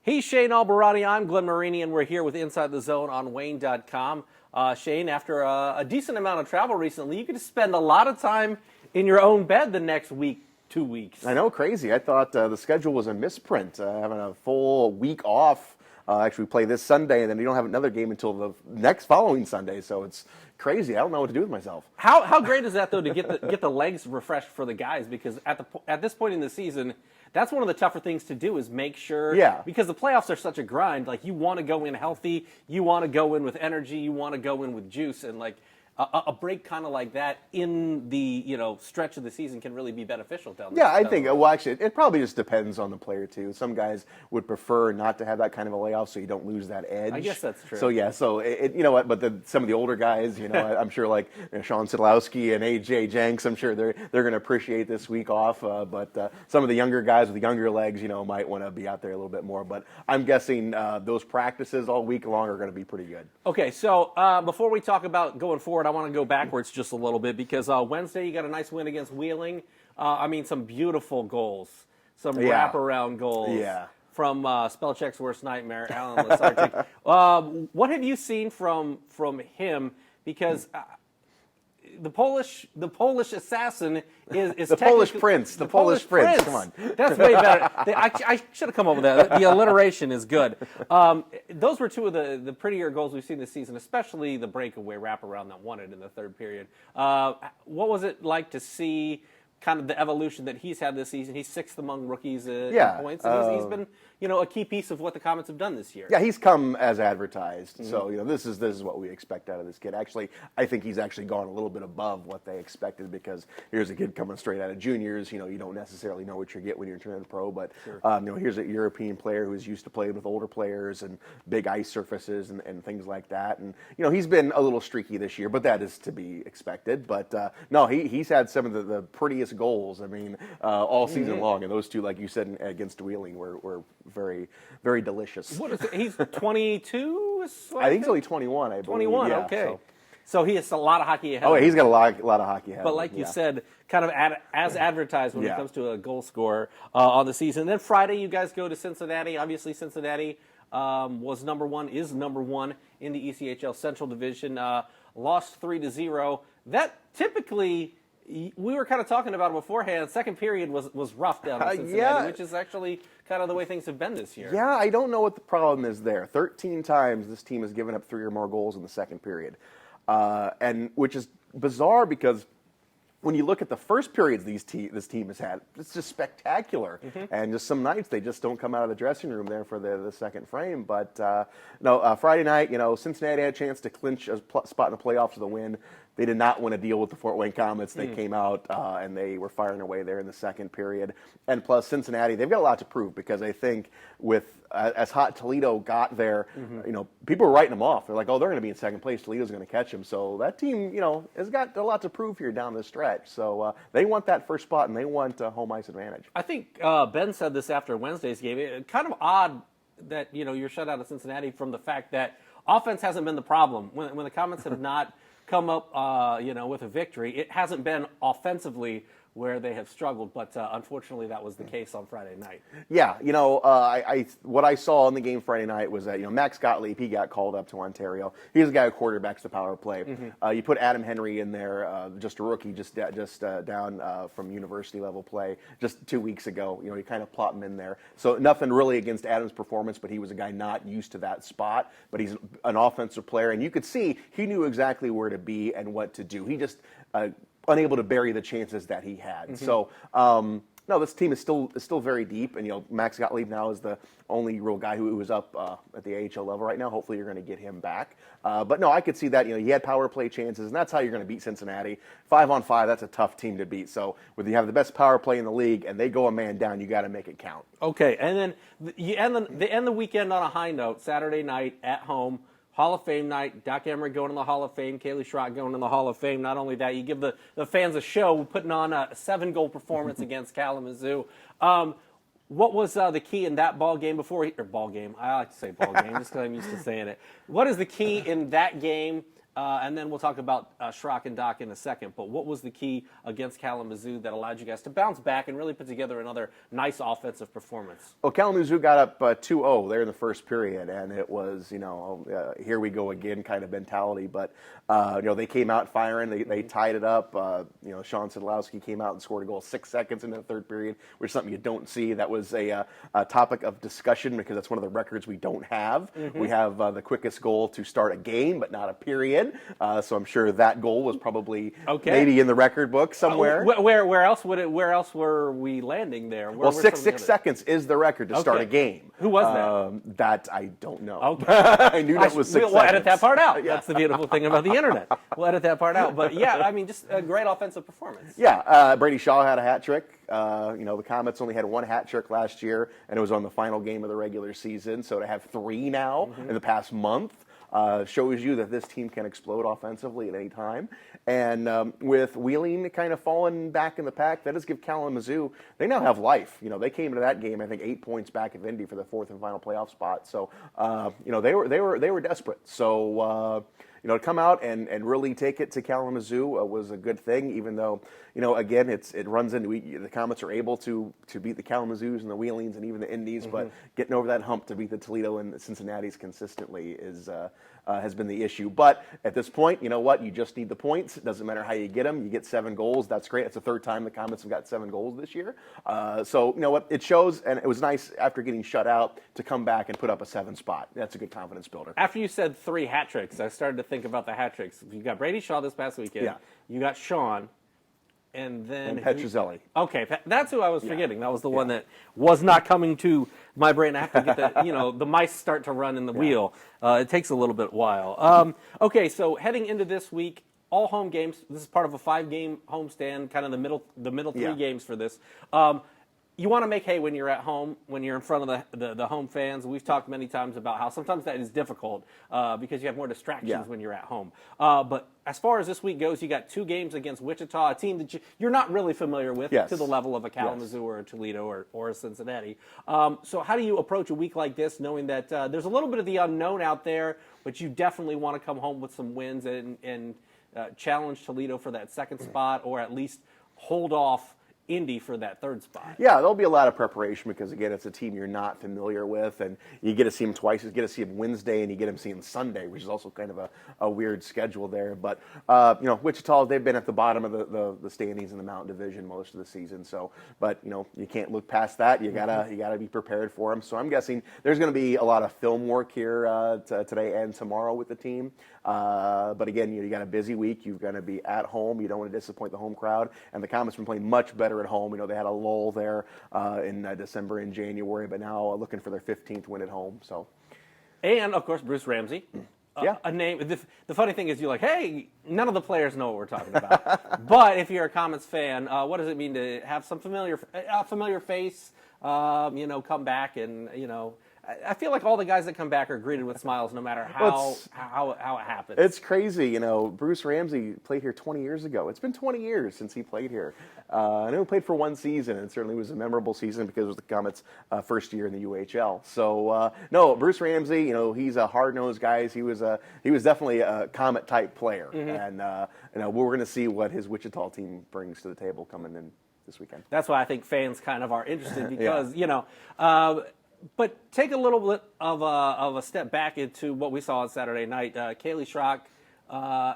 He's Shane Albahrani. I'm Glenn Marini, and we're here with Inside the Zone on Wayne.com. Shane, after a decent amount of travel recently, you get to spend a lot of time in your own bed the next week, 2 weeks. I know, crazy. I thought the schedule was a misprint, having a full week off. Actually, we play this Sunday, and then you don't have another game until the next following Sunday, so it's crazy. I don't know what to do with myself. How great is that, though, to get the legs refreshed for the guys? Because at this point in the season, that's one of the tougher things to do is make sure. Yeah. Because the playoffs are such a grind. Like, you want to go in healthy. You want to go in with energy. You want to go in with juice. And, like, a break kind of like that in the stretch of the season can really be beneficial down there. Yeah, I think, well, actually, it probably just depends on the player, too. Some guys would prefer not to have that kind of a layoff so you don't lose that edge. I guess that's true. So, yeah, you know what, but some of the older guys, I'm sure like Sean Sadlowski and A.J. Jenks, I'm sure they're going to appreciate this week off. But some of the younger guys with the younger legs, might want to be out there a little bit more. But I'm guessing those practices all week long are going to be pretty good. Okay, so before we talk about going forward, I want to go backwards just a little bit because Wednesday you got a nice win against Wheeling. Some beautiful goals, some wraparound goals from Spellcheck's worst nightmare, Alan Lasarczyk. What have you seen from him? Because the Polish assassin is the Polish prince. The Polish prince. Come on, that's way better. I should have come up with that. The alliteration is good. Those were two of the prettier goals we've seen this season, especially the breakaway wraparound that won it in the third period. What was it like to see kind of the evolution that he's had this season? He's sixth among rookies in points, and he's been a key piece of what the Comets have done this year. Yeah, he's come as advertised. Mm-hmm. So this is what we expect out of this kid. Actually, I think he's actually gone a little bit above what they expected because here's a kid coming straight out of juniors. You don't necessarily know what you get when you're turning pro, but here's a European player who's used to playing with older players and big ice surfaces and things like that. And he's been a little streaky this year, but that is to be expected. But no, he's had some of the prettiest goals. I mean, all season long, and those two, like you said, against Wheeling were very, very delicious. What is it? He's 22? I think he's only 21, I believe. 21, yeah, okay. So he has a lot of hockey ahead. Oh, he's got a lot of hockey ahead. But like you said, kind of as advertised when it comes to a goal scorer on the season. Then Friday, you guys go to Cincinnati. Obviously, Cincinnati is number one in the ECHL Central Division. Lost 3-0. That typically, we were kind of talking about it beforehand. Second period was rough down in Cincinnati, which is actually kind of the way things have been this year. Yeah, I don't know what the problem is there. 13 times this team has given up 3 or more goals in the second period, and which is bizarre because when you look at the first periods this team has had, it's just spectacular. Mm-hmm. And just some nights they just don't come out of the dressing room there for the second frame. But Friday night, Cincinnati had a chance to clinch a spot in the playoffs with a win. They did not want to deal with the Fort Wayne Komets. They came out and they were firing away there in the second period. And plus Cincinnati, they've got a lot to prove because I think with as hot Toledo got there, people were writing them off. They're like, oh, they're going to be in second place. Toledo's going to catch them. So that team, has got a lot to prove here down the stretch. So they want that first spot and they want home ice advantage. I think Ben said this after Wednesday's game. Kind of odd that you're shut out of Cincinnati from the fact that offense hasn't been the problem when the Komets have not come up, with a victory. It hasn't been offensively where they have struggled, but unfortunately that was the case on Friday night. Yeah, what I saw in the game Friday night was that Max Gottlieb, he got called up to Ontario. He's the guy who quarterbacks the power play. Mm-hmm. You put Adam Henry in there, just a rookie, just down from university level play, just 2 weeks ago. You kind of plot him in there. So nothing really against Adam's performance, but he was a guy not used to that spot. But he's an offensive player, and you could see he knew exactly where to be and what to do. He just unable to bury the chances that he had. Mm-hmm. So, this team is still very deep, and Max Gottlieb now is the only real guy who is up at the AHL level right now. Hopefully, you're going to get him back. But no, I could see that. He had power play chances, and that's how you're going to beat Cincinnati 5-on-5. That's a tough team to beat. So, when you have the best power play in the league, and they go a man down, you got to make it count. Okay, and then you end the weekend on a high note. Saturday night at home. Hall of Fame night, Doc Emmerich going in the Hall of Fame, Kalish and Doc going in the Hall of Fame. Not only that, you give the fans a show, putting on a 7-goal performance against Kalamazoo. What was the key in that ball game ball game? I like to say ball game just because I'm used to saying it. What is the key in that game And then we'll talk about Schrock and Doc in a second. But what was the key against Kalamazoo that allowed you guys to bounce back and really put together another nice offensive performance? Well, Kalamazoo got up 2-0 there in the first period, and it was, here we go again kind of mentality. But, they came out firing. They tied it up. Sean Sidlowski came out and scored a goal 6 seconds into the third period, which is something you don't see. That was a topic of discussion because that's one of the records we don't have. We have the quickest goal to start a game, but not a period. So I'm sure that goal was probably maybe in the record book somewhere. Where else were we landing there? Well, 6 seconds is the record to start a game. Who was that? That I don't know. Okay. I knew that was 6 seconds. We'll edit that part out. That's the beautiful thing about the internet. We'll edit that part out. But yeah, I mean, just a great offensive performance. Yeah, Brady Shaw had a hat trick. The Comets only had one hat trick last year, and it was on the final game of the regular season. So to have 3 now in the past month shows you that this team can explode offensively at any time. And with Wheeling kind of falling back in the pack, that does give Kalamazoo, they now have life. They came into that game, I think, 8 points back of Indy for the 4th and final playoff spot. So, they were desperate. So, to come out and really take it to Kalamazoo was a good thing, even though, again, it runs into the Comets are able to beat the Kalamazoos and the Wheelings and even the Indies, but getting over that hump to beat the Toledo and the Cincinnati's consistently has been the issue. But at this point, you know what? You just need the points. It doesn't matter how you get them. You get 7 goals. That's great. It's the 3rd time the Comets have got 7 goals this year. So, you know what? It shows, and it was nice after getting shut out to come back and put up a 7 spot. That's a good confidence builder. After you said 3 hat tricks, I started to think about the hat tricks. You got Brady Shaw this past weekend. Yeah. You got Sean. And then Petrozelli. Okay, that's who I was forgetting. That was the one that was not coming to my brain. I have to get the the mice start to run in the wheel. It takes a little bit while. Okay, so heading into this week, all home games. This is part of a 5-game homestand, kind of the middle 3 games for this. You want to make hay when you're at home, when you're in front of the home fans. We've talked many times about how sometimes that is difficult because you have more distractions when you're at home. But as far as this week goes, you got 2 games against Wichita, a team that you're not really familiar with to the level of a Kalamazoo or a Toledo or a Cincinnati. So how do you approach a week like this, knowing that there's a little bit of the unknown out there, but you definitely want to come home with some wins and challenge Toledo for that 2nd spot, or at least hold off Indy for that 3rd spot? Yeah, there'll be a lot of preparation because, again, it's a team you're not familiar with, and you get to see them twice. You get to see them Wednesday, and you get them seeing Sunday, which is also kind of a weird schedule there. But, Wichita, they've been at the bottom of the standings in the Mountain Division most of the season. So, but, you can't look past that. You gotta be prepared for them. So I'm guessing there's going to be a lot of film work here today and tomorrow with the team. But again, you got a busy week. You're going to be at home. You don't want to disappoint the home crowd. And the Comets have been playing much better at home. They had a lull there in December and January, but now looking for their 15th win at home. So, and of course, Bruce Ramsey. A name. The funny thing is, you're like, hey, none of the players know what we're talking about. But if you're a Comets fan, what does it mean to have some familiar face? Come back and I feel like all the guys that come back are greeted with smiles, no matter how it happens. It's crazy, Bruce Ramsey played here 20 years ago. It's been 20 years since he played here. I know he played for 1 season, and it certainly was a memorable season because it was the Comets' first year in the UHL. So no, Bruce Ramsey, he's a hard-nosed guy. He was definitely a Comet type player, and we're going to see what his Wichita team brings to the table coming in this weekend. That's why I think fans kind of are interested because But take a little bit of a step back into what we saw on Saturday night. Kalish Schrock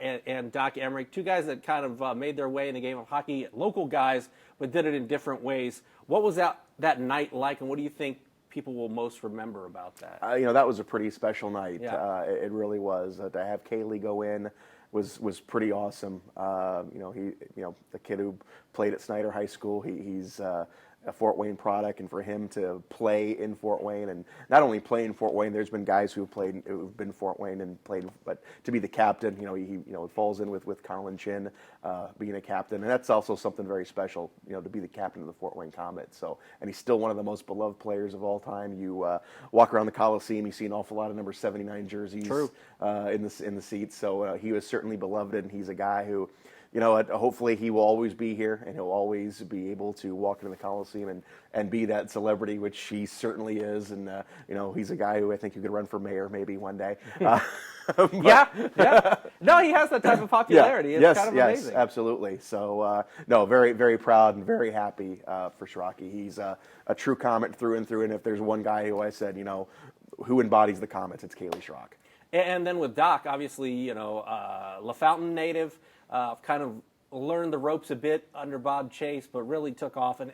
and Doc Emmerich, 2 guys that kind of made their way in the game of hockey, local guys, but did it in different ways. What was that night like, and what do you think people will most remember about that? That was a pretty special night. Yeah. It really was. To have Kaylee go in was pretty awesome. He the kid who played at Snyder High School, he's a Fort Wayne product, and for him to play in Fort Wayne, and not only play in Fort Wayne, there's been guys who've been Fort Wayne and played, but to be the captain, he falls in with Colin Chin being a captain, and that's also something very special, to be the captain of the Fort Wayne Komets. So, and he's still one of the most beloved players of all time. You walk around the Coliseum, you see an awful lot of number 79 jerseys in the seats. So he was certainly beloved, and he's a guy who you know, hopefully he will always be here, and he'll always be able to walk into the Coliseum and be that celebrity, which he certainly is. And you know, he's a guy who I think you could run for mayor maybe one day. Yeah. No, he has that type of popularity. It's kind of amazing. Yes, absolutely. So, no, very, very proud and very happy for Schrocky. He's a true Comet through and through. And if there's one guy who I said, you know, who embodies the Comets, it's Kalish Schrock. And then with Doc, obviously, you know, LaFountain native, kind of learned the ropes a bit under Bob Chase, but really took off. And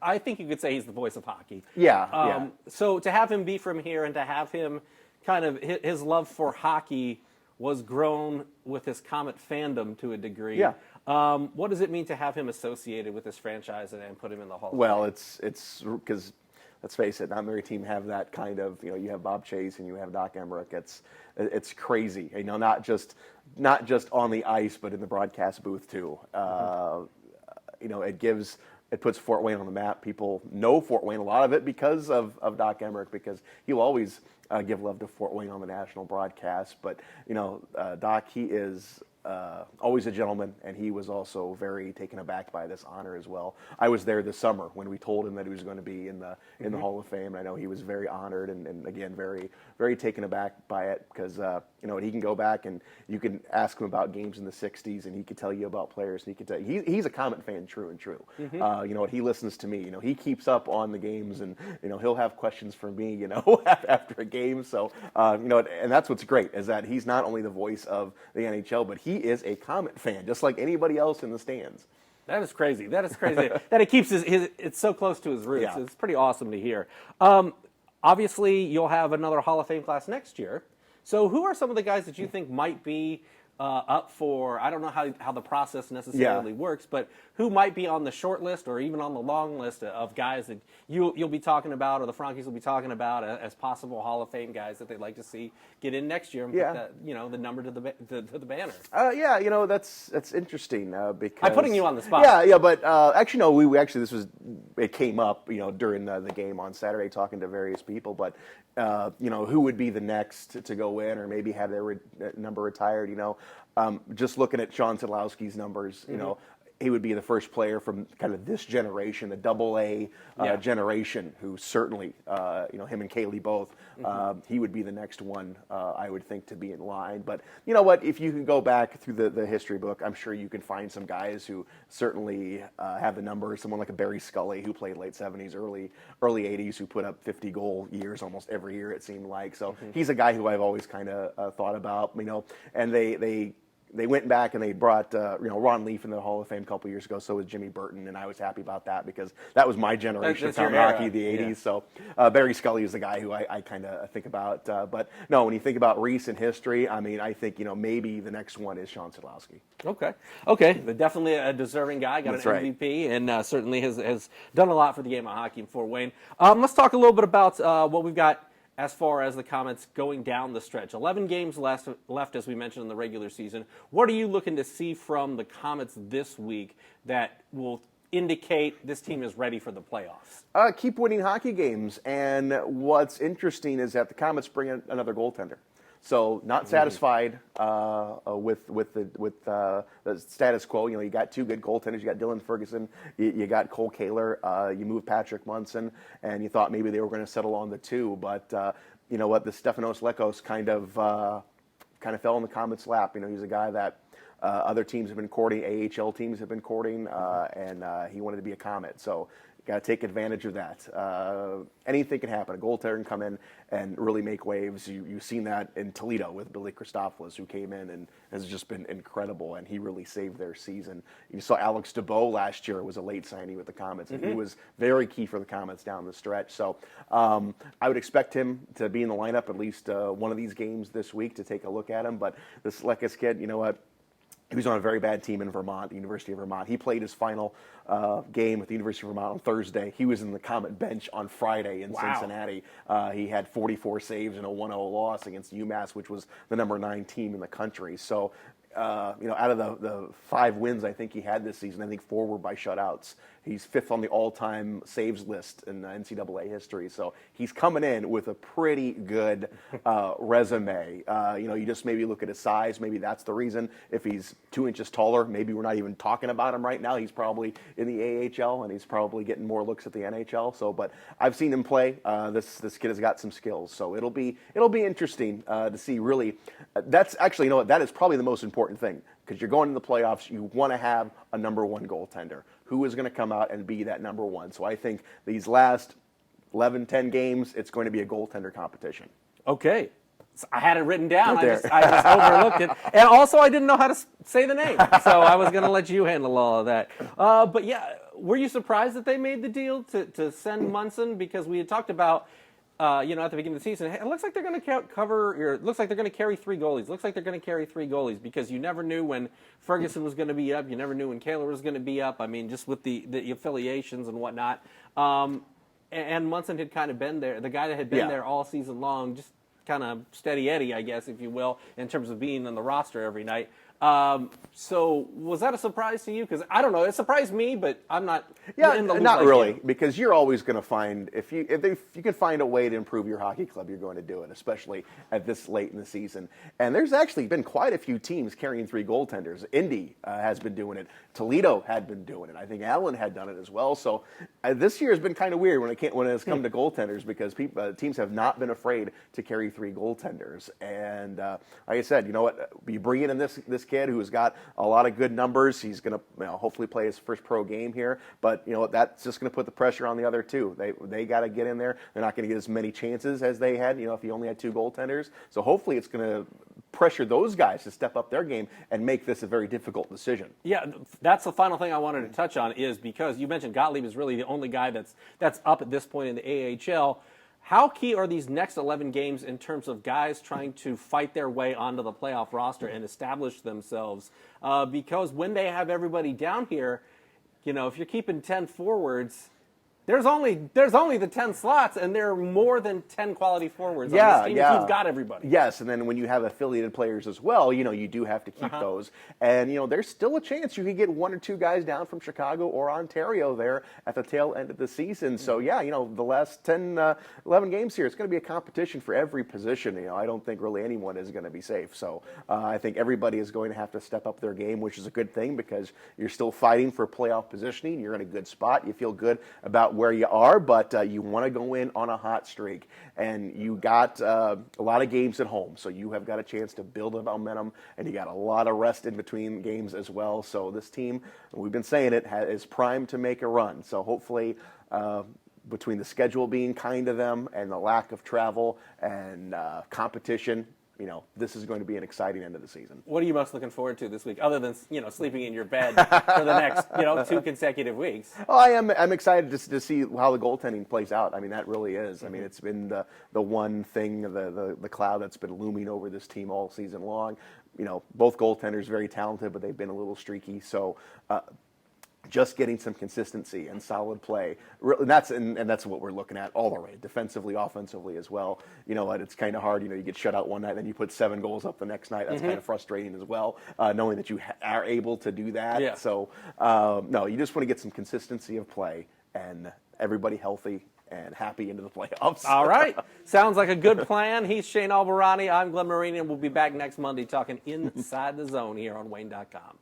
I think you could say he's the voice of hockey. Yeah. So to have him be from here and to have him kind of his love for hockey was grown with his Comet fandom to a degree. Yeah. What does it mean to have him associated with this franchise and put him in the Hall of Fame? Well, it's because let's face it, not every team have that kind of, you know, you have Bob Chase and you have Doc Emmerich. It's crazy, you know, not just on the ice, but in the broadcast booth too. You know, it puts Fort Wayne on the map. People know Fort Wayne, a lot of it because of Doc Emmerich, because he'll always give love to Fort Wayne on the national broadcast. But, you know, Doc, he is always a gentleman, and he was also very taken aback by this honor as well. I was there this summer when we told him that he was going to be in the Hall of Fame, and I know he was very honored and again, very, very taken aback by it, because, you know, he can go back and you can ask him about games in the 60s, and he could tell you about players, and he could tell you, he's a Comet fan, true and true. You know, he listens to me, you know, he keeps up on the games, and, you know, he'll have questions for me, you know, after a game. So, you know, and that's what's great, is that he's not only the voice of the NHL, but he is a Comet fan, just like anybody else in the stands. That is crazy. That it keeps it's so close to his roots. Yeah. It's pretty awesome to hear. Obviously, you'll have another Hall of Fame class next year. So who are some of the guys that you think might be up for, I don't know how the process necessarily works, but who might be on the short list or even on the long list of guys that you'll be talking about, or the Frankies will be talking about as possible Hall of Fame guys that they'd like to see get in next year and put that, you know, the number to the banner. Yeah, you know, that's interesting because I'm putting you on the spot. Yeah, but actually no, we actually it came up, you know, during the game on Saturday, talking to various people, but you know, who would be the next to go in or maybe have their number retired, you know. Just looking at Sean Sadlowski's numbers, you know, he would be the first player from kind of this generation, the AA generation, who certainly, you know, him and Kaylee both, he would be the next one, I would think, to be in line. But you know what, if you can go back through the history book, I'm sure you can find some guys who certainly have the numbers. Someone like a Barry Scully, who played late 70s, early 80s, who put up 50-goal years almost every year, it seemed like. So he's a guy who I've always kind of thought about, you know, and they went back and they brought you know, Ron Leaf in the Hall of Fame a couple years ago. So was Jimmy Burton, and I was happy about that because that was my generation of Comet hockey, the 80s. Yeah. So Barry Scully is the guy who I kind of think about. But no, when you think about recent history, I mean, I think, you know, maybe the next one is Sean Sadlowski. Okay, but definitely a deserving guy. Got That's an right. MVP, and certainly has done a lot for the game of hockey in Fort Wayne. Let's talk a little bit about what we've got as far as the Comets going down the stretch. 11 games left, as we mentioned, in the regular season. What are you looking to see from the Comets this week that will indicate this team is ready for the playoffs? Keep winning hockey games. And what's interesting is that the Comets bring in another goaltender. So not satisfied with the status quo. You know, you got two good goaltenders. You got Dylan Ferguson. You got Cole Kaler. You moved Patrick Munson, and you thought maybe they were going to settle on the two. But you know what? The Stefanos Lekos kind of fell in the Comets' lap. You know, he's a guy that other teams have been courting, AHL teams have been courting, and he wanted to be a Comet. So got to take advantage of that. Anything can happen. A goaltender can come in and really make waves. You've seen that in Toledo with Billy Christopoulos, who came in and has just been incredible, and he really saved their season. You saw Alex DeBow last year was a late signing with the Comets, and he was very key for the Comets down the stretch. So I would expect him to be in the lineup at least one of these games this week to take a look at him. But this Lekos kid, you know what? He was on a very bad team in Vermont, the University of Vermont. He played his final game with the University of Vermont on Thursday. He was in the Comet bench on Friday in Cincinnati. He had 44 saves and a 1-0 loss against UMass, which was the number 9 team in the country. So, you know, out of the 5 wins I think he had this season, I think 4 were by shutouts. He's 5th on the all-time saves list in NCAA history. So he's coming in with a pretty good resume. You just maybe look at his size. Maybe that's the reason. If he's 2 inches taller, maybe we're not even talking about him right now. He's probably in the AHL, and he's probably getting more looks at the NHL. So, but I've seen him play. This kid has got some skills. So it'll be interesting to see. Really, that's actually, that is probably the most important thing, because you're going to the playoffs. You want to have a number 1 goaltender. Who is going to come out and be that number 1? So I think these last 11, 10 games, it's going to be a goaltender competition. Okay. So I had it written down. Right I just overlooked it. And also, I didn't know how to say the name. So I was going to let you handle all of that. But yeah, were you surprised that they made the deal to send Munson? Because we had talked about, at the beginning of the season, it looks like they're going to it looks like they're going to carry 3 goalies. It looks like they're going to carry 3 goalies, because you never knew when Ferguson was going to be up. You never knew when Kaler was going to be up. I mean, just with the affiliations and whatnot. And Munson had kind of been there, the guy that had been there all season long, just kind of steady Eddie, I guess, if you will, in terms of being on the roster every night. So was that a surprise to you? Because I don't know, it surprised me, but I'm not in the loop. Not like really, you. because you're always going to find, if you can find a way to improve your hockey club, you're going to do it, especially at this late in the season. And there's actually been quite a few teams carrying 3 goaltenders. Indy has been doing it. Toledo had been doing it. I think Allen had done it as well. So this year has been kind of weird when it's come to goaltenders, because teams have not been afraid to carry 3 goaltenders. And like I said, you know what? You bring in this kid who's got a lot of good numbers. He's going to hopefully play his first pro game here. But that's just going to put the pressure on the other 2. They got to get in there. They're not going to get as many chances as they had. If you only had 2 goaltenders. So hopefully it's going to pressure those guys to step up their game and make this a very difficult decision. Yeah, that's the final thing I wanted to touch on, is because you mentioned Gottlieb is really the only guy that's up at this point in the AHL. How key are these next 11 games in terms of guys trying to fight their way onto the playoff roster and establish themselves? Because when they have everybody down here, if you're keeping 10 forwards, there's only the 10 slots, and there are more than 10 quality forwards on this team if you've got everybody. Yes, and then when you have affiliated players as well, you do have to keep those. And, there's still a chance you could get 1 or 2 guys down from Chicago or Ontario there at the tail end of the season. So, the last 10, 11 games here, it's going to be a competition for every position. I don't think really anyone is going to be safe. So I think everybody is going to have to step up their game, which is a good thing, because you're still fighting for playoff positioning. You're in a good spot. You feel good about where you are, but you want to go in on a hot streak, and you got a lot of games at home, so you have got a chance to build a momentum, and you got a lot of rest in between games as well. So this team, we've been saying it, is primed to make a run. So hopefully, between the schedule being kind to them and the lack of travel and competition, this is going to be an exciting end of the season. What are you most looking forward to this week, other than sleeping in your bed for the next 2 consecutive weeks? Oh, I'm excited to see how the goaltending plays out. I mean, that really is. I mean, it's been the one thing, the cloud that's been looming over this team all season long. Both goaltenders very talented, but they've been a little streaky. So. Just getting some consistency and solid play, and that's what we're looking at all the way, defensively, offensively as well. It's kind of hard. You get shut out one night, then you put 7 goals up the next night. That's kind of frustrating as well, knowing that you are able to do that. Yeah. So, no, you just want to get some consistency of play and everybody healthy and happy into the playoffs. All right. Sounds like a good plan. He's Shane Albahrani. I'm Glenn Marini, and we'll be back next Monday talking Inside the Zone here on Wayne.com.